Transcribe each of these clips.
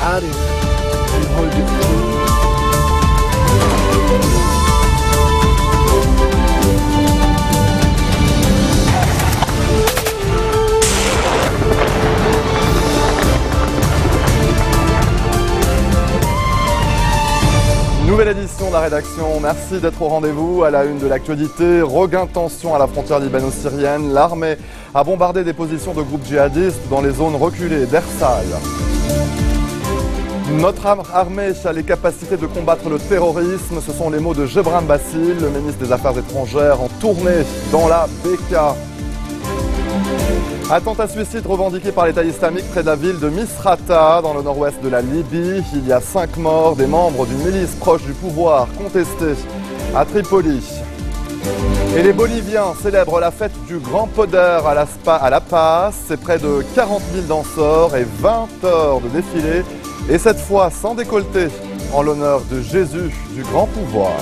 عارف الهدوء. Nouvelle édition de la rédaction, merci d'être au rendez-vous. À la une de l'actualité, regain de tension à la frontière libano-syrienne. L'armée a bombardé des positions de groupes djihadistes dans les zones reculées d'Ersal. Notre armée a les capacités de combattre le terrorisme, ce sont les mots de Gebran Bassil, le ministre des Affaires étrangères, en tournée dans la Bekaa. Attentat suicide revendiqué par l'État islamique près de la ville de Misrata, dans le nord-ouest de la Libye. Il y a 5 morts, des membres d'une milice proche du pouvoir contestés à Tripoli. Et les Boliviens célèbrent la fête du Grand Poder à La Paz. C'est près de 40 000 danseurs et 20 heures de défilé. Et cette fois sans décolleté, en l'honneur de Jésus du Grand Pouvoir.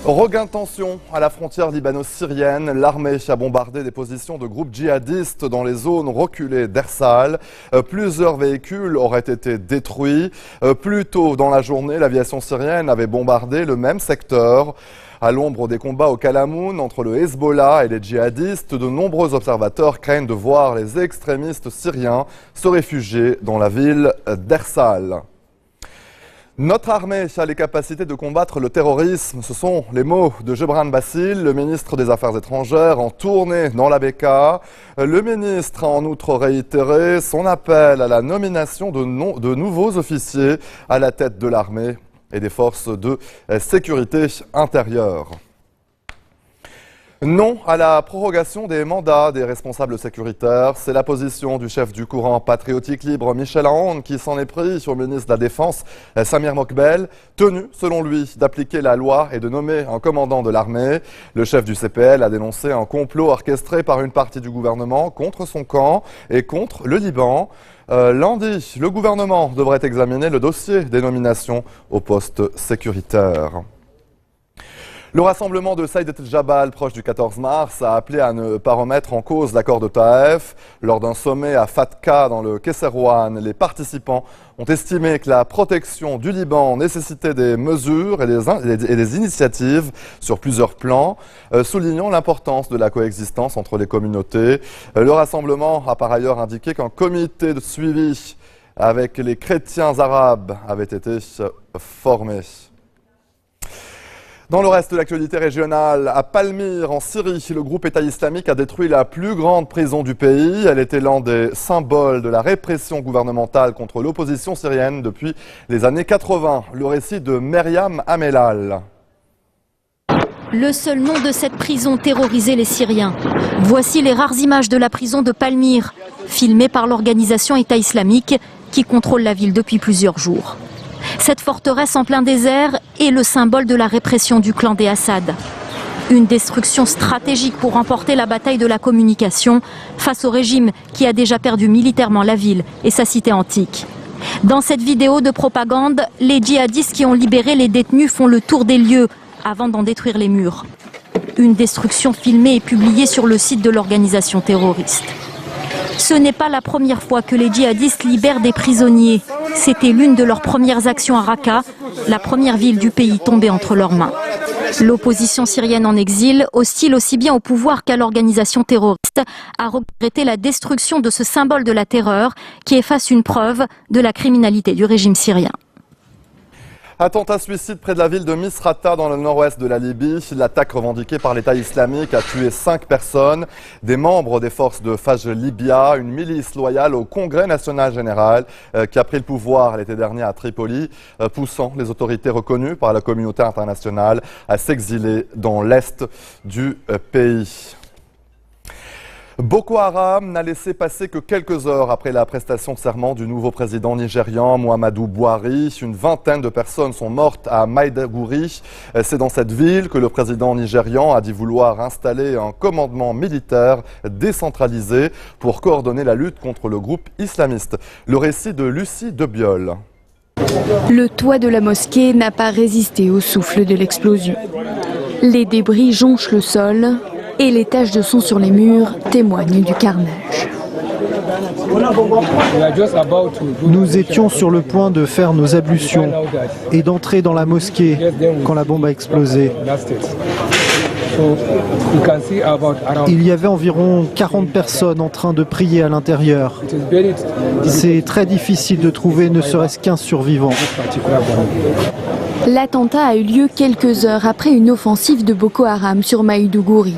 Regain de tension à la frontière libano-syrienne. L'armée a bombardé des positions de groupes djihadistes dans les zones reculées d'Ersal. Plusieurs véhicules auraient été détruits. Plus tôt dans la journée, l'aviation syrienne avait bombardé le même secteur. À l'ombre des combats au Kalamoun entre le Hezbollah et les djihadistes, de nombreux observateurs craignent de voir les extrémistes syriens se réfugier dans la ville d'Ersal. Notre armée a les capacités de combattre le terrorisme. Ce sont les mots de Gebran Bassil, le ministre des Affaires étrangères, en tournée dans la Bekaa. Le ministre a en outre réitéré son appel à la nomination de nouveaux officiers à la tête de l'armée et des forces de sécurité intérieure. Non à la prorogation des mandats des responsables sécuritaires. C'est la position du chef du courant patriotique libre Michel Aoun qui s'en est pris au ministre de la Défense Samir Mokbel, tenu selon lui d'appliquer la loi et de nommer un commandant de l'armée. Le chef du CPL a dénoncé un complot orchestré par une partie du gouvernement contre son camp et contre le Liban. Lundi, le gouvernement devrait examiner le dossier des nominations aux postes sécuritaires. Le rassemblement de Saïd el-Jabal, proche du 14 mars, a appelé à ne pas remettre en cause l'accord de Taïf. Lors d'un sommet à Fatka, dans le Kesserwan, les participants ont estimé que la protection du Liban nécessitait des mesures et des initiatives sur plusieurs plans, soulignant l'importance de la coexistence entre les communautés. Le rassemblement a par ailleurs indiqué qu'un comité de suivi avec les chrétiens arabes avait été formé. Dans le reste de l'actualité régionale, à Palmyre, en Syrie, le groupe État islamique a détruit la plus grande prison du pays. Elle était l'un des symboles de la répression gouvernementale contre l'opposition syrienne depuis les années 80. Le récit de Myriam Amelal. Le seul nom de cette prison terrorisait les Syriens. Voici les rares images de la prison de Palmyre, filmées par l'organisation État islamique qui contrôle la ville depuis plusieurs jours. Cette forteresse en plein désert est le symbole de la répression du clan des Assad. Une destruction stratégique pour remporter la bataille de la communication face au régime qui a déjà perdu militairement la ville et sa cité antique. Dans cette vidéo de propagande, les djihadistes qui ont libéré les détenus font le tour des lieux avant d'en détruire les murs. Une destruction filmée et publiée sur le site de l'organisation terroriste. Ce n'est pas la première fois que les djihadistes libèrent des prisonniers. C'était l'une de leurs premières actions à Raqqa, la première ville du pays tombée entre leurs mains. L'opposition syrienne en exil, hostile aussi bien au pouvoir qu'à l'organisation terroriste, a regretté la destruction de ce symbole de la terreur qui efface une preuve de la criminalité du régime syrien. Attentat suicide près de la ville de Misrata dans le nord-ouest de la Libye. L'attaque revendiquée par l'État islamique a tué 5 personnes, des membres des forces de Fajr Libya, une milice loyale au Congrès national général qui a pris le pouvoir l'été dernier à Tripoli, poussant les autorités reconnues par la communauté internationale à s'exiler dans l'est du pays. Boko Haram n'a laissé passer que quelques heures après la prestation de serment du nouveau président nigérian Muhammadu Buhari. Une vingtaine de personnes sont mortes à Maiduguri. C'est dans cette ville que le président nigérian a dit vouloir installer un commandement militaire décentralisé pour coordonner la lutte contre le groupe islamiste. Le récit de Lucie Debiol. Le toit de la mosquée n'a pas résisté au souffle de l'explosion. Les débris jonchent le sol et les taches de sang sur les murs témoignent du carnage. Nous étions sur le point de faire nos ablutions et d'entrer dans la mosquée quand la bombe a explosé. Il y avait environ 40 personnes en train de prier à l'intérieur. C'est très difficile de trouver ne serait-ce qu'un survivant. L'attentat a eu lieu quelques heures après une offensive de Boko Haram sur Maïdougouri.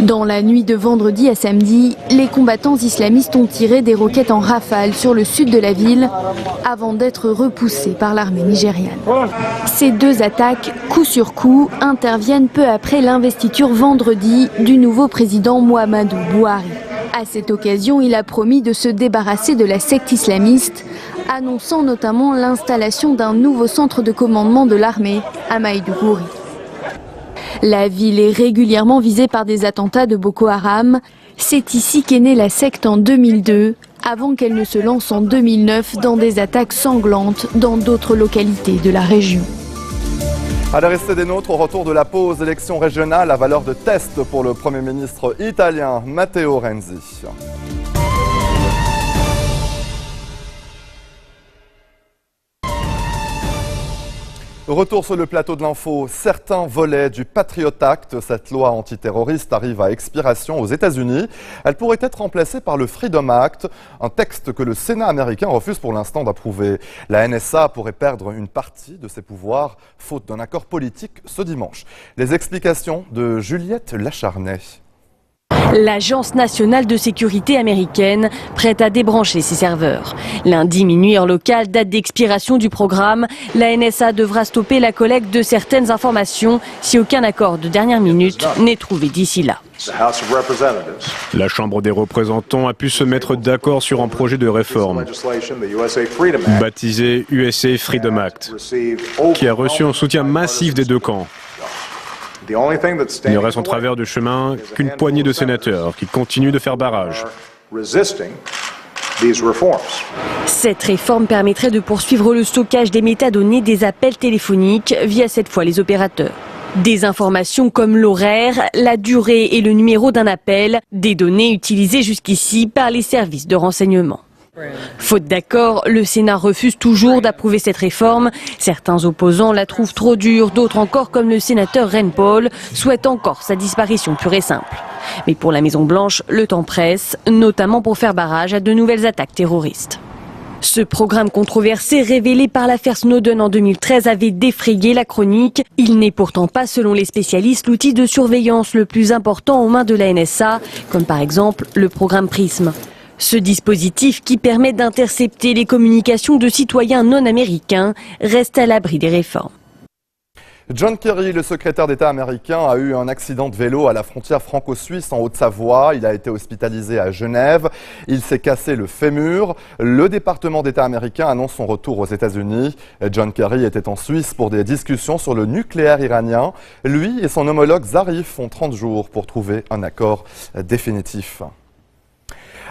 Dans la nuit de vendredi à samedi, les combattants islamistes ont tiré des roquettes en rafale sur le sud de la ville avant d'être repoussés par l'armée nigériane. Ces deux attaques, coup sur coup, interviennent peu après l'investiture vendredi du nouveau président Muhammadu Buhari. À cette occasion, il a promis de se débarrasser de la secte islamiste, annonçant notamment l'installation d'un nouveau centre de commandement de l'armée à Maïdougouri. La ville est régulièrement visée par des attentats de Boko Haram. C'est ici qu'est née la secte en 2002, avant qu'elle ne se lance en 2009 dans des attaques sanglantes dans d'autres localités de la région. Allez rester des nôtres au retour de la pause élection régionale à valeur de test pour le Premier ministre italien Matteo Renzi. Retour sur le plateau de l'info, certains volets du Patriot Act, cette loi antiterroriste arrive à expiration aux États-Unis. Elle pourrait être remplacée par le Freedom Act, un texte que le Sénat américain refuse pour l'instant d'approuver. La NSA pourrait perdre une partie de ses pouvoirs, faute d'un accord politique ce dimanche. Les explications de Juliette Lacharnay. L'Agence nationale de sécurité américaine prête à débrancher ses serveurs. Lundi minuit heure locale, date d'expiration du programme, la NSA devra stopper la collecte de certaines informations si aucun accord de dernière minute n'est trouvé d'ici là. La Chambre des représentants a pu se mettre d'accord sur un projet de réforme baptisé USA Freedom Act, qui a reçu un soutien massif des deux camps. Il ne reste en travers de chemin qu'une poignée de sénateurs qui continuent de faire barrage. Cette réforme permettrait de poursuivre le stockage des métadonnées des appels téléphoniques via cette fois les opérateurs. Des informations comme l'horaire, la durée et le numéro d'un appel, des données utilisées jusqu'ici par les services de renseignement. Faute d'accord, le Sénat refuse toujours d'approuver cette réforme. Certains opposants la trouvent trop dure, d'autres encore, comme le sénateur Rand Paul, souhaitent encore sa disparition pure et simple. Mais pour la Maison-Blanche, le temps presse, notamment pour faire barrage à de nouvelles attaques terroristes. Ce programme controversé, révélé par l'affaire Snowden en 2013, avait défrayé la chronique. Il n'est pourtant pas, selon les spécialistes, l'outil de surveillance le plus important aux mains de la NSA, comme par exemple le programme PRISM. Ce dispositif, qui permet d'intercepter les communications de citoyens non américains, reste à l'abri des réformes. John Kerry, le secrétaire d'État américain, a eu un accident de vélo à la frontière franco-suisse en Haute-Savoie. Il a été hospitalisé à Genève. Il s'est cassé le fémur. Le département d'État américain annonce son retour aux États-Unis. John Kerry était en Suisse pour des discussions sur le nucléaire iranien. Lui et son homologue Zarif ont 30 jours pour trouver un accord définitif.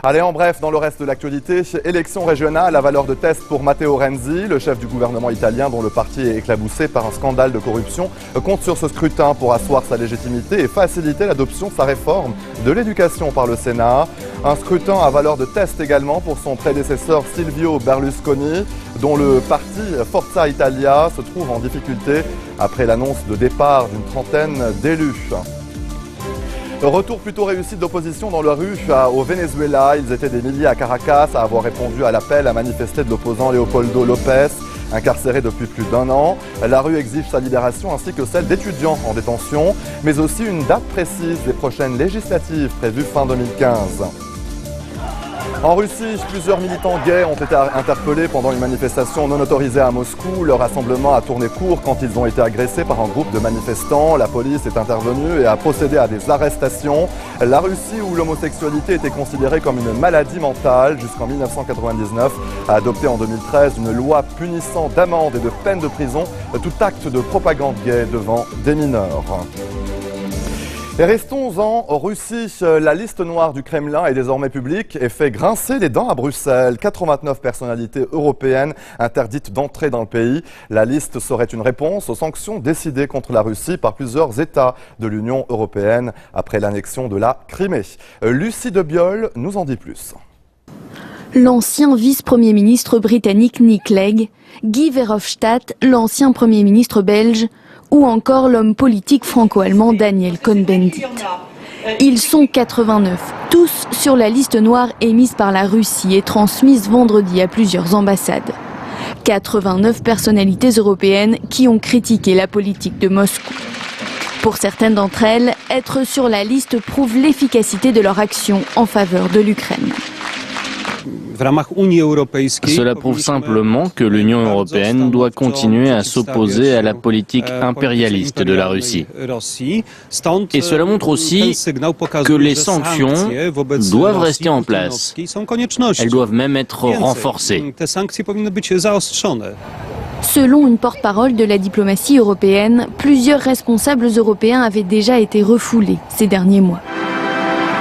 Allez, en bref, dans le reste de l'actualité, élection régionale à valeur de test pour Matteo Renzi, le chef du gouvernement italien dont le parti est éclaboussé par un scandale de corruption, compte sur ce scrutin pour asseoir sa légitimité et faciliter l'adoption de sa réforme de l'éducation par le Sénat. Un scrutin à valeur de test également pour son prédécesseur Silvio Berlusconi, dont le parti Forza Italia se trouve en difficulté après l'annonce de départ d'une trentaine d'élus. Retour plutôt réussi d'opposition dans la rue au Venezuela. Ils étaient des milliers à Caracas à avoir répondu à l'appel à manifester de l'opposant Leopoldo López, incarcéré depuis plus d'1 an. La rue exige sa libération ainsi que celle d'étudiants en détention, mais aussi une date précise des prochaines législatives prévues fin 2015. En Russie, plusieurs militants gays ont été interpellés pendant une manifestation non autorisée à Moscou. Le rassemblement a tourné court quand ils ont été agressés par un groupe de manifestants. La police est intervenue et a procédé à des arrestations. La Russie, où l'homosexualité était considérée comme une maladie mentale jusqu'en 1999, a adopté en 2013 une loi punissant d'amende et de peine de prison tout acte de propagande gay devant des mineurs. Et restons-en en Russie. La liste noire du Kremlin est désormais publique et fait grincer les dents à Bruxelles. 89 personnalités européennes interdites d'entrer dans le pays. La liste serait une réponse aux sanctions décidées contre la Russie par plusieurs États de l'Union européenne après l'annexion de la Crimée. Lucie Debiol nous en dit plus. L'ancien vice-premier ministre britannique Nick Clegg, Guy Verhofstadt, l'ancien premier ministre belge, ou encore l'homme politique franco-allemand Daniel Cohn-Bendit. Ils sont 89, tous sur la liste noire émise par la Russie et transmise vendredi à plusieurs ambassades. 89 personnalités européennes qui ont critiqué la politique de Moscou. Pour certaines d'entre elles, être sur la liste prouve l'efficacité de leur action en faveur de l'Ukraine. Cela prouve simplement que l'Union européenne doit continuer à s'opposer à la politique impérialiste de la Russie. Et cela montre aussi que les sanctions doivent rester en place. Elles doivent même être renforcées. Selon une porte-parole de la diplomatie européenne, plusieurs responsables européens avaient déjà été refoulés ces derniers mois.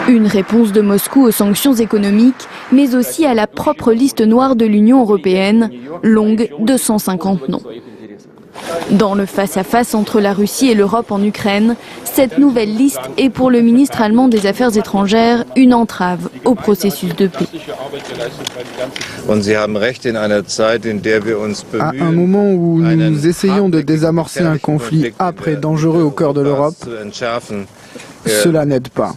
Une réponse de Moscou aux sanctions économiques, mais aussi à la propre liste noire de l'Union européenne, longue de 150 noms. Dans le face-à-face entre la Russie et l'Europe en Ukraine, cette nouvelle liste est pour le ministre allemand des Affaires étrangères une entrave au processus de paix. À un moment où nous essayons de désamorcer un conflit âpre et dangereux au cœur de l'Europe, cela n'aide pas.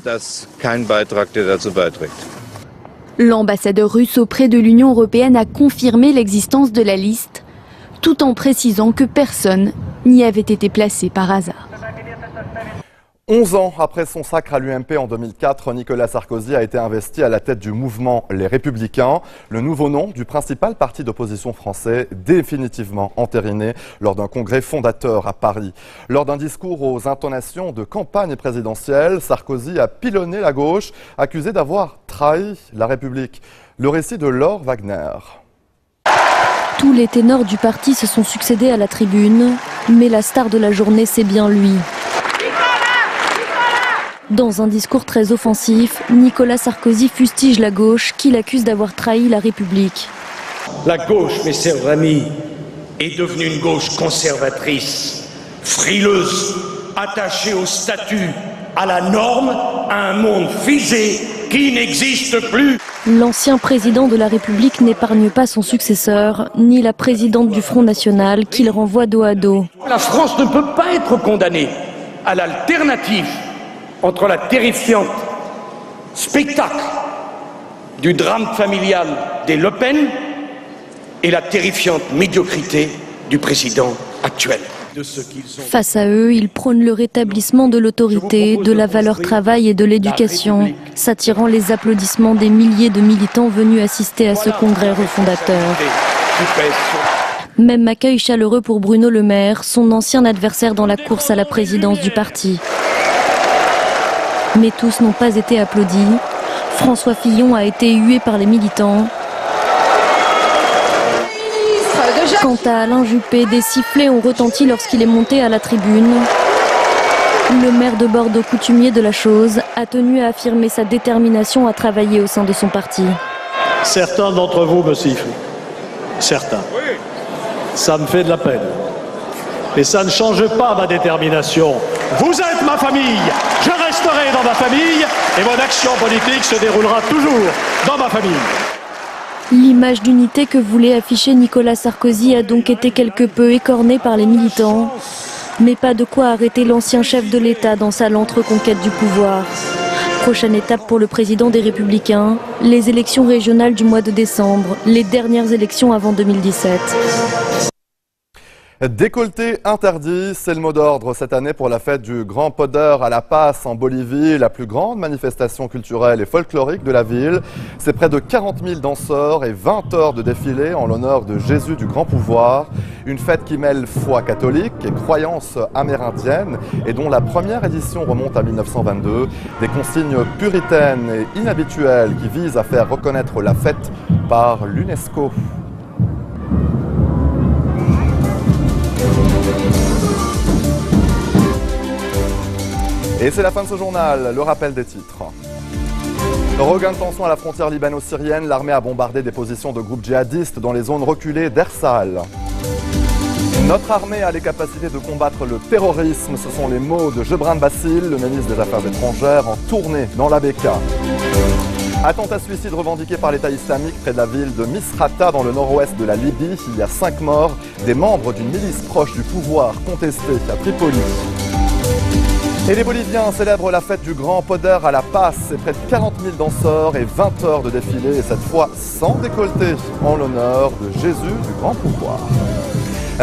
L'ambassadeur russe auprès de l'Union européenne a confirmé l'existence de la liste, tout en précisant que personne n'y avait été placé par hasard. 11 ans après son sacre à l'UMP en 2004, Nicolas Sarkozy a été investi à la tête du mouvement Les Républicains, le nouveau nom du principal parti d'opposition français, définitivement entériné lors d'un congrès fondateur à Paris. Lors d'un discours aux intonations de campagne présidentielle, Sarkozy a pilonné la gauche, accusé d'avoir trahi la République. Le récit de Laure Wagner. Tous les ténors du parti se sont succédés à la tribune, mais la star de la journée, c'est bien lui. Dans un discours très offensif, Nicolas Sarkozy fustige la gauche qui l'accuse d'avoir trahi la République. La gauche, mes chers amis, est devenue une gauche conservatrice, frileuse, attachée au statut, à la norme, à un monde figé qui n'existe plus. L'ancien président de la République n'épargne pas son successeur, ni la présidente du Front National qu'il renvoie dos à dos. La France ne peut pas être condamnée à l'alternative entre la terrifiante spectacle du drame familial des Le Pen et la terrifiante médiocrité du président actuel. Face à eux, ils prônent le rétablissement de l'autorité, de la valeur travail et de l'éducation, s'attirant les applaudissements des milliers de militants venus assister à ce congrès refondateur. Même accueil chaleureux pour Bruno Le Maire, son ancien adversaire dans la course à la présidence du parti. Mais tous n'ont pas été applaudis. François Fillon a été hué par les militants. Quant à Alain Juppé, des sifflets ont retenti lorsqu'il est monté à la tribune. Le maire de Bordeaux, coutumier de la chose, a tenu à affirmer sa détermination à travailler au sein de son parti. Certains d'entre vous me sifflent. Certains. Ça me fait de la peine. Mais ça ne change pas ma détermination. Vous êtes ma famille. Je resterai dans ma famille et mon action politique se déroulera toujours dans ma famille. L'image d'unité que voulait afficher Nicolas Sarkozy a donc été quelque peu écornée par les militants. Mais pas de quoi arrêter l'ancien chef de l'État dans sa lente reconquête du pouvoir. Prochaine étape pour le président des Républicains, les élections régionales du mois de décembre, les dernières élections avant 2017. Décolleté interdit, c'est le mot d'ordre cette année pour la fête du Grand Podeur à La Paz en Bolivie, la plus grande manifestation culturelle et folklorique de la ville. C'est près de 40 000 danseurs et 20 heures de défilé en l'honneur de Jésus du Grand Pouvoir. Une fête qui mêle foi catholique et croyances amérindiennes et dont la première édition remonte à 1922. Des consignes puritaines et inhabituelles qui visent à faire reconnaître la fête par l'UNESCO. Et c'est la fin de ce journal, le rappel des titres. Regain de tension à la frontière libano-syrienne, l'armée a bombardé des positions de groupes djihadistes dans les zones reculées d'Ersal. Notre armée a les capacités de combattre le terrorisme, ce sont les mots de Gebran Bassil, le ministre des Affaires étrangères, en tournée dans la Bekaa. Attentat suicide revendiqué par l'État islamique près de la ville de Misrata dans le nord-ouest de la Libye. Il y a 5 morts, des membres d'une milice proche du pouvoir contestée à Tripoli. Et les Boliviens célèbrent la fête du Grand Poder à La Paz. C'est près de 40 000 danseurs et 20 heures de défilé, et cette fois sans décolleté, en l'honneur de Jésus du Grand Pouvoir.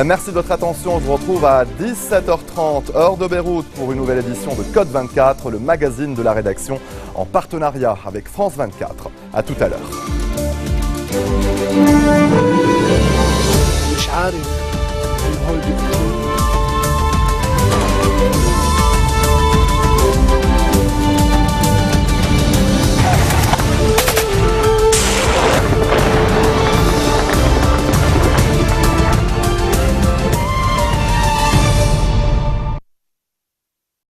Merci de votre attention. Je vous retrouve à 17h30, heure de Beyrouth, pour une nouvelle édition de Code 24, le magazine de la rédaction, en partenariat avec France 24. À tout à l'heure.